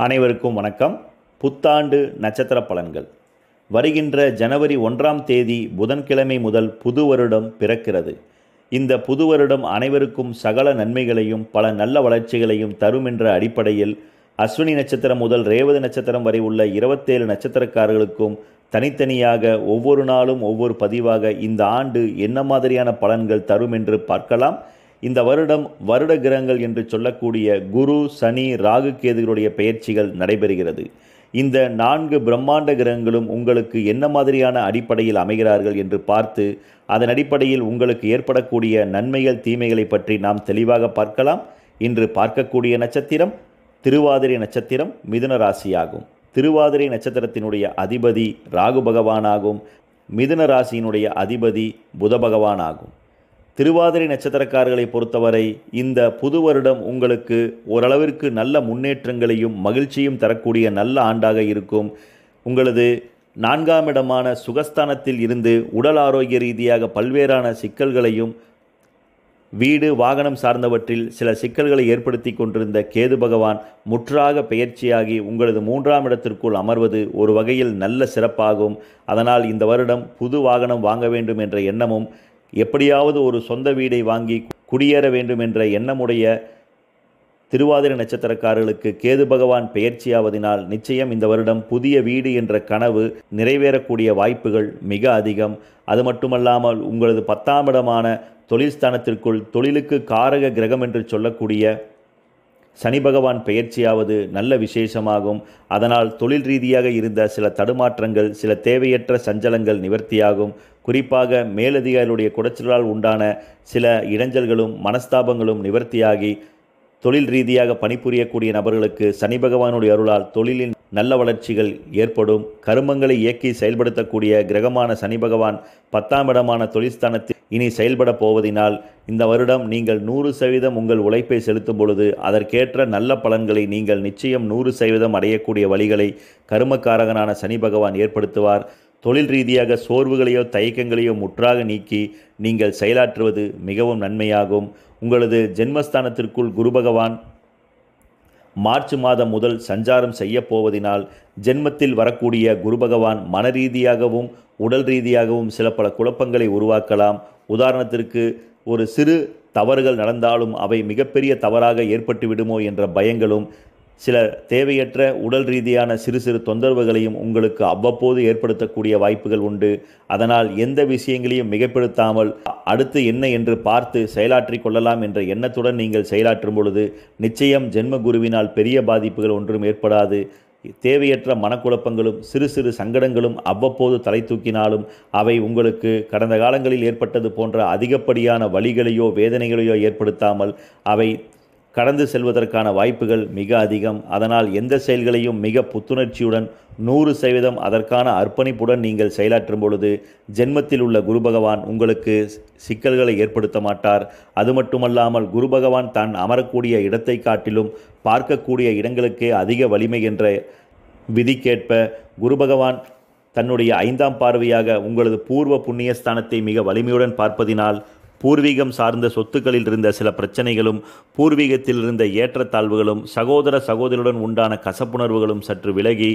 அனைவருக்கும் வணக்கம். புத்தாண்டு நட்சத்திர பலன்கள். வருகின்ற ஜனவரி 1ஆம் தேதி புதன்கிழமை முதல் புது வருடம் பிறக்கிறது. இந்த புது வருடம் அனைவருக்கும் சகல நன்மைகளையும் பல நல்ல வளர்ச்சிகளையும் தரும் என்ற அடிப்படையில் அஸ்வினி நட்சத்திரம் முதல் ரேவதி நட்சத்திரம் வரை உள்ள 27 நட்சத்திரக்காரர்களுக்கும் தனித்தனியாக ஒவ்வொரு நாளும் ஒவ்வொரு பதிவாக இந்த ஆண்டு என்ன மாதிரியான பலன்கள் தரும் என்று பார்க்கலாம். இந்த வருடம் வருட கிரகங்கள் என்று சொல்லக்கூடிய குரு, சனி, ராகு, கேதுகளுடைய பெயர்ச்சிகள் நடைபெறுகிறது. இந்த 4 பிரம்மாண்ட கிரகங்களும் உங்களுக்கு என்ன மாதிரியான அடிப்படையில் அமைகிறார்கள் என்று பார்த்து அதன் அடிப்படையில் உங்களுக்கு ஏற்படக்கூடிய நன்மைகள் தீமைகளை பற்றி நாம் தெளிவாக பார்க்கலாம். இன்று பார்க்கக்கூடிய நட்சத்திரம் திருவாதிரை நட்சத்திரம், மிதுன ராசியாகும். திருவாதிரை நட்சத்திரத்தினுடைய அதிபதி ராகு பகவானாகும். மிதுன ராசியினுடைய அதிபதி புத பகவானாகும். திருவாதிரை நட்சத்திரக்காரர்களை பொறுத்தவரை இந்த புது வருடம் உங்களுக்கு ஓரளவிற்கு நல்ல முன்னேற்றங்களையும் மகிழ்ச்சியும் தரக்கூடிய நல்ல ஆண்டாக இருக்கும். உங்களது 4ஆம் இடமான சுகஸ்தானத்தில் இருந்து உடல் ஆரோக்கிய ரீதியாக பல்வேறான சிக்கல்களையும் வீடு வாகனம் சார்ந்தவற்றில் சில சிக்கல்களை ஏற்படுத்தி கொண்டிருந்த கேது பகவான் முற்றாக பெயர்ச்சியாகி உங்களது 3ஆம் இடத்திற்குள் அமர்வது ஒரு வகையில் நல்ல சிறப்பாகும். அதனால் இந்த வருடம் புது வாகனம் வாங்க வேண்டும் என்ற எண்ணமும் எப்படியாவது ஒரு சொந்த வீடை வாங்கி குடியேற வேண்டும் என்ற எண்ணமுடைய திருவாதிரை நட்சத்திரக்காரர்களுக்கு கேது பகவான் பெயர்ச்சியாவதினால் நிச்சயம் இந்த வருடம் புதிய வீடு என்ற கனவு நிறைவேறக்கூடிய வாய்ப்புகள் மிக அதிகம். அது மட்டுமல்லாமல் உங்களது 10ஆம் இடமான தொழில் ஸ்தானத்திற்குள் தொழிலுக்கு காரக கிரகம் என்று சொல்லக்கூடிய சனி பகவான் பெயர்ச்சியாவது நல்ல விசேஷமாகும். அதனால் தொழில் ரீதியாக இருந்த சில தடுமாற்றங்கள், சில தேவையற்ற சஞ்சலங்கள் நிவர்த்தியாகும். குறிப்பாக மேலதிகாரிகளுடைய குடைச்சலால் உண்டான சில இடைஞ்சல்களும் மனஸ்தாபங்களும் நிவர்த்தியாகி தொழில் ரீதியாக பணிபுரியக்கூடிய நபர்களுக்கு சனி பகவானுடைய அருளால் தொழிலின் நல்ல வளர்ச்சிகள் ஏற்படும். கருமங்களை இயக்கி செயல்படுத்தக்கூடிய கிரகமான சனி பகவான் 10ஆம் இடமான தொழில்ஸ்தானத்தில் இனி செயல்பட போவதினால் இந்த வருடம் நீங்கள் 100% உங்கள் உழைப்பை செலுத்தும் பொழுது அதற்கேற்ற நல்ல பலன்களை நீங்கள் நிச்சயம் 100% அடையக்கூடிய வழிகளை கருமக்காரகனான சனி பகவான் ஏற்படுத்துவார். தொழில் ரீதியாக சோர்வுகளையோ தயக்கங்களையோ முற்றாக நீக்கி நீங்கள் செயலாற்றுவது மிகவும் நன்மையாகும். உங்களது ஜென்மஸ்தானத்திற்குள் குரு பகவான் மார்ச் மாதம் முதல் சஞ்சாரம் செய்ய போவதினால் ஜென்மத்தில் வரக்கூடிய குரு பகவான் மன ரீதியாகவும் உடல் ரீதியாகவும் சில பல குழப்பங்களை உருவாக்கலாம். உதாரணத்திற்கு ஒரு சிறு தவறுகள் நடந்தாலும் அவை மிகப்பெரிய தவறாக ஏற்பட்டு விடுமோ என்ற பயங்களும் சில தேவையற்ற உடல் ரீதியான சிறு சிறு தொந்தரவுகளையும் உங்களுக்கு அவ்வப்போது ஏற்படுத்தக்கூடிய வாய்ப்புகள் உண்டு. அதனால் எந்த விஷயங்களையும் மிகைப்படுத்தாமல் அடுத்து என்ன என்று பார்த்து செயலாற்றி கொள்ளலாம் என்ற எண்ணத்துடன் நீங்கள் செயலாற்றும் பொழுது நிச்சயம் ஜென்ம குருவினால் பெரிய பாதிப்புகள் ஒன்றும் ஏற்படாது. தேவையற்ற மனக்குழப்பங்களும் சிறு சிறு சங்கடங்களும் அவ்வப்போது தலை தூக்கினாலும் அவை உங்களுக்கு கடந்த காலங்களில் ஏற்பட்டது போன்ற அதிகப்படியான வலிகளையோ வேதனைகளையோ ஏற்படுத்தாமல் அவை கடந்து செல்வதற்கான வாய்ப்புகள் மிக அதிகம். அதனால் எந்த செயல்களையும் மிக புத்துணர்ச்சியுடன் 100% அதற்கான அர்ப்பணிப்புடன் நீங்கள் செயலாற்றும் பொழுது ஜென்மத்தில் உள்ள குரு பகவான் உங்களுக்கு சிக்கல்களை ஏற்படுத்த மாட்டார். அது மட்டுமல்லாமல் குரு பகவான் தான் அமரக்கூடிய இடத்தை காட்டிலும் பார்க்கக்கூடிய இடங்களுக்கே அதிக வலிமை என்ற விதிக்கேற்ப குரு பகவான் தன்னுடைய 5ஆம் பார்வையாக உங்களது பூர்வ புண்ணியஸ்தானத்தை மிக வலிமையுடன் பார்ப்பதினால் பூர்வீகம் சார்ந்த சொத்துக்களில் இருந்த சில பிரச்சனைகளும் பூர்வீகத்தில் இருந்த ஏற்றத்தாழ்வுகளும் சகோதர சகோதரியுடன் உண்டான கசப்புணர்வுகளும் சற்று விலகி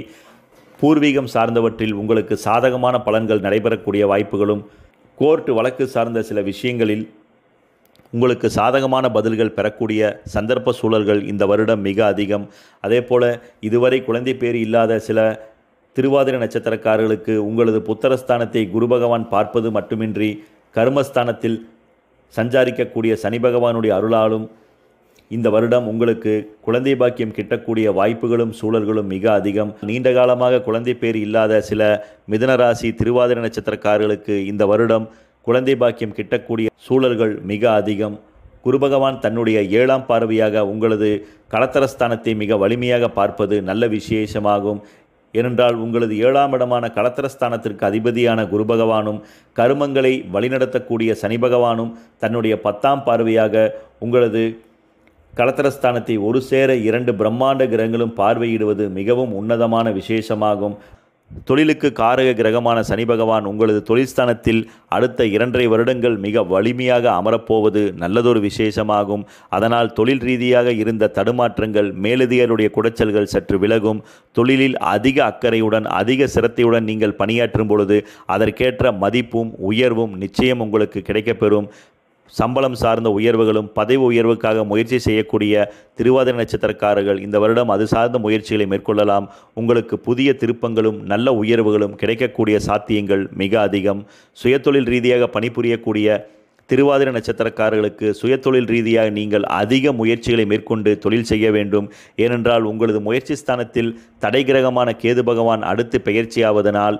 பூர்வீகம் சார்ந்தவற்றில் உங்களுக்கு சாதகமான பலன்கள் நடைபெறக்கூடிய வாய்ப்புகளும் கோர்ட் வழக்கு சார்ந்த சில விஷயங்களில் உங்களுக்கு சாதகமான பதில்கள் பெறக்கூடிய சந்தர்ப்ப சூழல்கள் இந்த வருடம் மிக அதிகம். அதே போல் இதுவரை குழந்தை பேறு இல்லாத சில திருவாதிரை நட்சத்திரக்காரர்களுக்கு உங்களது புத்திரஸ்தானத்தை குரு பகவான் பார்ப்பது மட்டுமின்றி கர்மஸ்தானத்தில் சஞ்சாரிக்கக்கூடிய சனி பகவானுடைய அருளாலும் இந்த வருடம் உங்களுக்கு குழந்தை பாக்கியம் கிட்டக்கூடிய வாய்ப்புகளும் சூழல்களும் மிக அதிகம். நீண்ட காலமாக குழந்தை பேர் இல்லாத சில மிதுனராசி திருவாதிரை நட்சத்திரக்காரர்களுக்கு இந்த வருடம் குழந்தை பாக்கியம் கிட்டக்கூடிய சூழல்கள் மிக அதிகம். குரு பகவான் தன்னுடைய 7ஆம் பார்வையாக உங்களது களத்திரஸ்தானத்தை மிக வலிமையாக பார்ப்பது நல்ல விசேஷமாகும். ஏனென்றால் உங்களது 7ஆம் இடமான களத்திரஸ்தானத்திற்கு அதிபதியான குரு பகவானும் கருமங்களை வழிநடத்தக்கூடிய சனி பகவானும் தன்னுடைய 10ஆம் பார்வையாக உங்களது களத்திரஸ்தானத்தை ஒரு சேர 2 பிரம்மாண்ட கிரகங்களும் பார்வையிடுவது மிகவும் உன்னதமான விசேஷமாகும். தொழிலுக்கு காரக கிரகமான சனி பகவான் உங்களது தொழில்ஸ்தானத்தில் அடுத்த 2.5 வருடங்கள் மிக வலிமையாக அமரப்போவது நல்லதொரு விசேஷமாகும். அதனால் தொழில் ரீதியாக இருந்த தடுமாற்றங்கள், மேலதிகாரியுடைய குடைச்சல்கள் சற்று விலகும். தொழிலில் அதிக அக்கறையுடன் அதிக சிரத்தையுடன் நீங்கள் பணியாற்றும் பொழுது அதற்கேற்ற மதிப்பும் உயர்வும் நிச்சயம் உங்களுக்கு கிடைக்கப்பெறும். சம்பளம் சார்ந்த உயர்வுகளும் பதவி உயர்வுக்காக முயற்சி செய்யக்கூடிய திருவாதிரை நட்சத்திரக்காரர்கள் இந்த வருடம் அது சார்ந்த முயற்சிகளை மேற்கொள்ளலாம். உங்களுக்கு புதிய திருப்பங்களும் நல்ல உயர்வுகளும் கிடைக்கக்கூடிய சாத்தியங்கள் மிக அதிகம். சுயதொழில் ரீதியாக பணிபுரியக்கூடிய திருவாதிரை நட்சத்திரக்காரர்களுக்கு சுயதொழில் ரீதியாக நீங்கள் அதிக முயற்சிகளை மேற்கொண்டு தொழில் செய்ய வேண்டும். ஏனென்றால் உங்களது முயற்சி ஸ்தானத்தில் தடை கிரகமான கேது பகவான் அடுத்து பெயர்ச்சியாவதனால்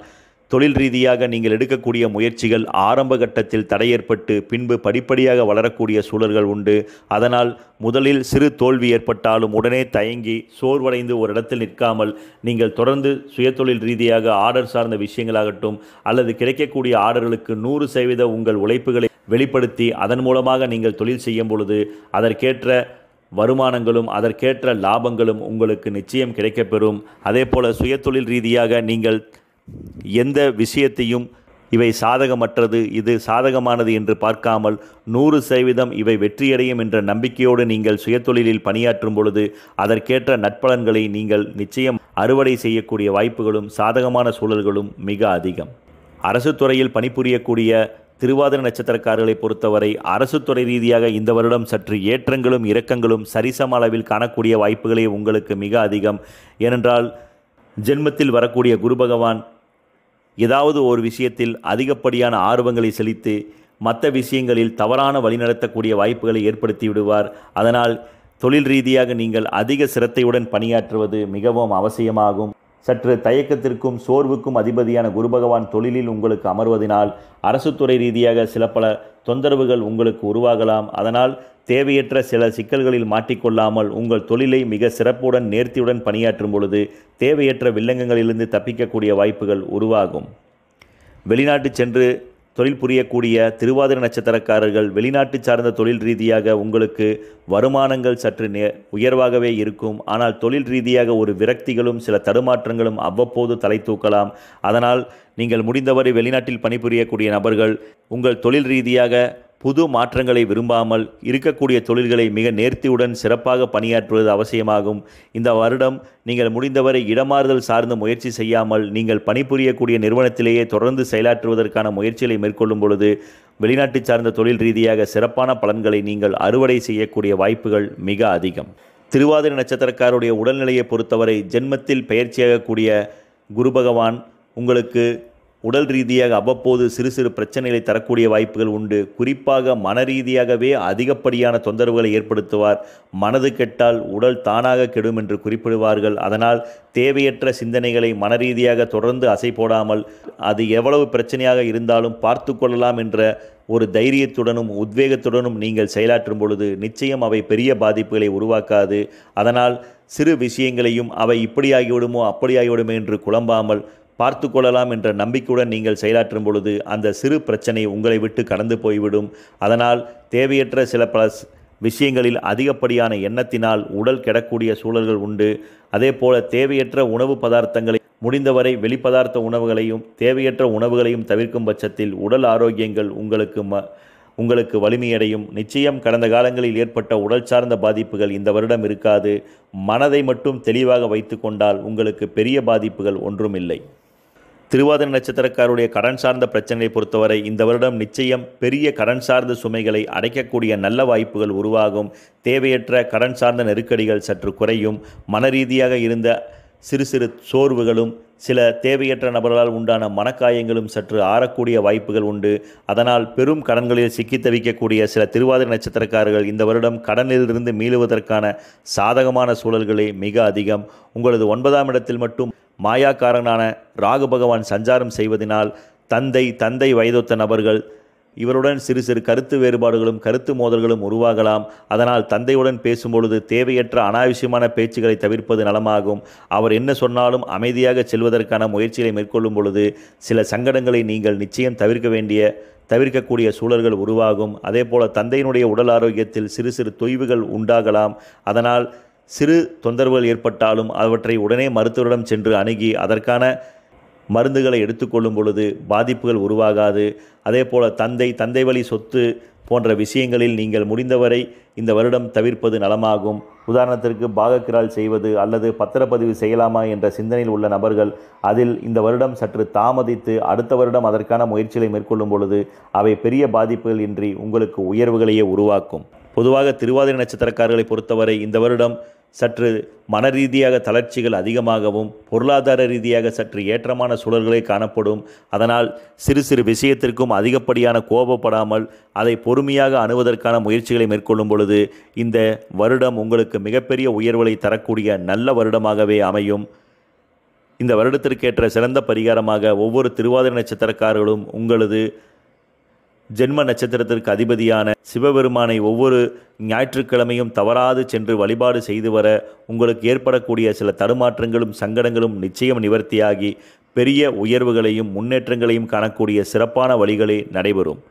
தொழில் ரீதியாக நீங்கள் எடுக்கக்கூடிய முயற்சிகள் ஆரம்ப கட்டத்தில் தடை ஏற்பட்டு பின்பு படிப்படியாக வளரக்கூடிய சூழல்கள் உண்டு. அதனால் முதலில் சிறு தோல்வி ஏற்பட்டாலும் உடனே தயங்கி சோர்வடைந்து ஒரு இடத்தில் நிற்காமல் நீங்கள் தொடர்ந்து சுயதொழில் ரீதியாக ஆர்டர் சார்ந்த விஷயங்களாகட்டும் அல்லது கிடைக்கக்கூடிய ஆர்டர்களுக்கு 100% உங்கள் உழைப்புகளை வெளிப்படுத்தி அதன் மூலமாக நீங்கள் தொழில் செய்யும் பொழுது அதற்கேற்ற வருமானங்களும் அதற்கேற்ற லாபங்களும் உங்களுக்கு நிச்சயம் கிடைக்கப்பெறும். அதேபோல சுயதொழில் ரீதியாக நீங்கள் எந்த விஷயத்தையும் இவை சாதகமற்றது இது சாதகமானது என்று பார்க்காமல் 100% இவை வெற்றியடையும் என்ற நம்பிக்கையோடு நீங்கள் சுயதொழிலில் பணியாற்றும் பொழுது அதற்கேற்ற நற்பலன்களை நீங்கள் நிச்சயம் அறுவடை செய்யக்கூடிய வாய்ப்புகளும் சாதகமான சூழல்களும் மிக அதிகம். அரசு துறையில் பணிபுரியக்கூடிய திருவாதிரை நட்சத்திரக்காரர்களை பொறுத்தவரை அரசு துறை ரீதியாக இந்த வருடம் சற்று ஏற்றங்களும் இறக்கங்களும் சரிசம அளவில் காணக்கூடிய வாய்ப்புகளே உங்களுக்கு மிக அதிகம். ஏனென்றால் ஜென்மத்தில் வரக்கூடிய குரு பகவான் ஏதாவது ஒரு விஷயத்தில் அதிகப்படியான ஆர்வங்களை செலுத்தி மற்ற விஷயங்களில் தவறான வழிநடத்தக்கூடிய வாய்ப்புகளை ஏற்படுத்தி விடுவார். அதனால் தொழில் ரீதியாக நீங்கள் அதிக சிரத்தையுடன் பணியாற்றுவது மிகவும் அவசியமாகும். சற்று தயக்கத்திற்கும் சோர்வுக்கும் அதிபதியான குரு பகவான் தொழிலில் உங்களுக்கு அமர்வதனால் அரசு துறை ரீதியாக சில பல தொந்தரவுகள் உங்களுக்கு உருவாகலாம். அதனால் தேவையற்ற சில சிக்கல்களில் மாட்டிக்கொள்ளாமல் உங்கள் தொழிலை மிக சிறப்புடன் நேர்த்தியுடன் பணியாற்றும் பொழுது தேவையற்ற வில்லங்கங்களிலிருந்து தப்பிக்கக்கூடிய வாய்ப்புகள் உருவாகும். வெளிநாட்டு சென்று தொழில் புரியக்கூடிய திருவாதிரை நட்சத்திரக்காரர்கள் வெளிநாட்டு சார்ந்த தொழில் ரீதியாக உங்களுக்கு வருமானங்கள் சற்று உயர்வாகவே இருக்கும். ஆனால் தொழில் ரீதியாக ஒரு விரக்திகளும் சில தடுமாற்றங்களும் அவ்வப்போது தலை தூக்கலாம். அதனால் நீங்கள் முடிந்தவரை வெளிநாட்டில் பணிபுரியக்கூடிய நபர்கள் உங்கள் தொழில் ரீதியாக புது மாற்றங்களை விரும்பாமல் இருக்கக்கூடிய தொழில்களை மிக நேர்த்தியுடன் சிறப்பாக பணியாற்றுவது அவசியமாகும். இந்த வருடம் நீங்கள் முடிந்தவரை இடமாறுதல் சார்ந்த முயற்சி செய்யாமல் நீங்கள் பணிபுரியக்கூடிய நிறுவனத்திலேயே தொடர்ந்து செயலாற்றுவதற்கான முயற்சிகளை மேற்கொள்ளும் பொழுது வெளிநாட்டு சார்ந்த தொழில் ரீதியாக சிறப்பான பலன்களை நீங்கள் அறுவடை செய்யக்கூடிய வாய்ப்புகள் மிக அதிகம். திருவாதிரை நட்சத்திரக்காருடைய உடல்நிலையை பொறுத்தவரை ஜென்மத்தில் பெயர்ச்சியாகக்கூடிய குரு பகவான் உங்களுக்கு உடல் ரீதியாக அவ்வப்போது சிறு சிறு பிரச்சனைகளை தரக்கூடிய வாய்ப்புகள் உண்டு. குறிப்பாக மன ரீதியாகவே அதிகப்படியான தொந்தரவுகளை ஏற்படுத்துவார். மனது கெட்டால் உடல் தானாக கெடும் என்று குறிப்பிடுவார்கள். அதனால் தேவையற்ற சிந்தனைகளை மன ரீதியாக தொடர்ந்து அசை போடாமல் அது எவ்வளவு பிரச்சனையாக இருந்தாலும் பார்த்து கொள்ளலாம் என்ற ஒரு தைரியத்துடனும் உத்வேகத்துடனும் நீங்கள் செயலாற்றும் பொழுது நிச்சயம் அவை பெரிய பாதிப்புகளை உருவாக்காது. அதனால் சிறு விஷயங்களையும் அவை இப்படியாகிவிடுமோ அப்படியாகிவிடுமோ என்று குழம்பாமல் பார்த்து கொள்ளலாம் என்ற நம்பிக்கையுடன் நீங்கள் செயலாற்றும் பொழுது அந்த சிறு பிரச்சனை உங்களை விட்டு கடந்து போய்விடும். அதனால் தேவையற்ற சில பல விஷயங்களில் அதிகப்படியான எண்ணத்தினால் உடல் கெடக்கூடிய சூழல்கள் உண்டு. அதேபோல தேவையற்ற உணவு பதார்த்தங்களை முடிந்தவரை வெளிப்பதார்த்த உணவுகளையும் தேவையற்ற உணவுகளையும் தவிர்க்கும் பட்சத்தில் உடல் ஆரோக்கியங்கள் உங்களுக்கு வலிமையடையும். நிச்சயம் கடந்த காலங்களில் ஏற்பட்ட உடல் சார்ந்த பாதிப்புகள் இந்த வருடம் இருக்காது. மனதை மட்டும் தெளிவாக வைத்து கொண்டால் உங்களுக்கு பெரிய பாதிப்புகள் ஒன்றும் இல்லை. திருவாதிரை நட்சத்திரக்காருடைய கடன் சார்ந்த பிரச்சனைகளை பொறுத்தவரை இந்த வருடம் நிச்சயம் பெரிய கடன் சார்ந்த சுமைகளை அடைக்கக்கூடிய நல்ல வாய்ப்புகள் உருவாகும். தேவையற்ற கடன் சார்ந்த நெருக்கடிகள் சற்று குறையும். மன ரீதியாக இருந்த சிறு சிறு சோர்வுகளும் சில தேவையற்ற நபர்களால் உண்டான மனக்காயங்களும் சற்று ஆறக்கூடிய வாய்ப்புகள் உண்டு. அதனால் பெரும் கடன்களில் சிக்கி தவிக்கக்கூடிய சில திருவாதிரை நட்சத்திரக்காரர்கள் இந்த வருடம் கடனிலிருந்து மீளுவதற்கான சாதகமான சூழல்களே மிக அதிகம். உங்களது 9ஆம் இடத்தில் மட்டும் மாயாக்காரனான ராகு பகவான் சஞ்சாரம் செய்வதனால் தந்தை வயதொத்த நபர்கள் இவருடன் சிறு சிறு கருத்து வேறுபாடுகளும் கருத்து மோதல்களும் உருவாகலாம். அதனால் தந்தையுடன் பேசும்பொழுது தேவையற்ற அனாவசியமான பேச்சுக்களை தவிர்ப்பது நலமாகும். அவர் என்ன சொன்னாலும் அமைதியாக செல்வதற்கான முயற்சிகளை மேற்கொள்ளும் பொழுது சில சங்கடங்களை நீங்கள் நிச்சயம் தவிர்க்கக்கூடிய சூழல்கள் உருவாகும். அதேபோல தந்தையினுடைய உடல் ஆரோக்கியத்தில் சிறு சிறு தொய்வுகள் உண்டாகலாம். அதனால் சிறு தொந்தரவுகள் ஏற்பட்டாலும் அவற்றை உடனே மருத்துவரிடம் சென்று அணுகி அதற்கான மருந்துகளை எடுத்துக்கொள்ளும் பொழுது பாதிப்புகள் உருவாகாது. அதே போல் தந்தை வழி சொத்து போன்ற விஷயங்களில் நீங்கள் முடிந்தவரை இந்த வருடம் தவிர்ப்பது நலமாகும். உதாரணத்திற்கு பாகக்கிரால் செய்வது அல்லது பத்திரப்பதிவு செய்யலாமா என்ற சிந்தனையில் உள்ள நபர்கள் அதில் இந்த வருடம் சற்று தாமதித்து அடுத்த வருடம் அதற்கான முயற்சிகளை மேற்கொள்ளும் பொழுது அவை பெரிய பாதிப்புகள் இன்றி உங்களுக்கு உயர்வுகளையே உருவாக்கும். பொதுவாக திருவாதிரை நட்சத்திரக்காரர்களை பொறுத்தவரை இந்த வருடம் சற்று மன ரீதியாக தளர்ச்சிகள் அதிகமாகவும் பொருளாதார ரீதியாக சற்று ஏற்றமான சூழல்களே காணப்படும். அதனால் சிறு சிறு விஷயத்திற்கும் அதிகப்படியான கோபப்படாமல் அதை பொறுமையாக அணுவதற்கான முயற்சிகளை மேற்கொள்ளும் பொழுது இந்த வருடம் உங்களுக்கு மிகப்பெரிய உயர்வுகளை தரக்கூடிய நல்ல வருடமாகவே அமையும். இந்த வருடத்திற்கேற்ற சிறந்த பரிகாரமாக ஒவ்வொரு திருவாதிரை நட்சத்திரக்காரர்களும் உங்களது ஜென்ம நட்சத்திரத்திற்கு அதிபதியான சிவபெருமானை ஒவ்வொரு ஞாயிற்றுக்கிழமையும் தவறாது சென்று வழிபாடு செய்து வர உங்களுக்கு ஏற்படக்கூடிய சில தடுமாற்றங்களும் சங்கடங்களும் நிச்சயம் நிவர்த்தியாகி பெரிய உயர்வுகளையும் முன்னேற்றங்களையும் காணக்கூடிய சிறப்பான வழிகளே நடைபெறும்.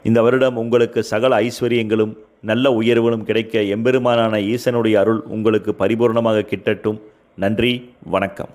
இந்த வருடம் உங்களுக்கு சகல ஐஸ்வர்யங்களும் நல்ல உயர்வுகளும் கிடைக்க எம்பெருமானான ஈசனுடைய அருள் உங்களுக்கு பரிபூர்ணமாக கிட்டட்டும். நன்றி, வணக்கம்.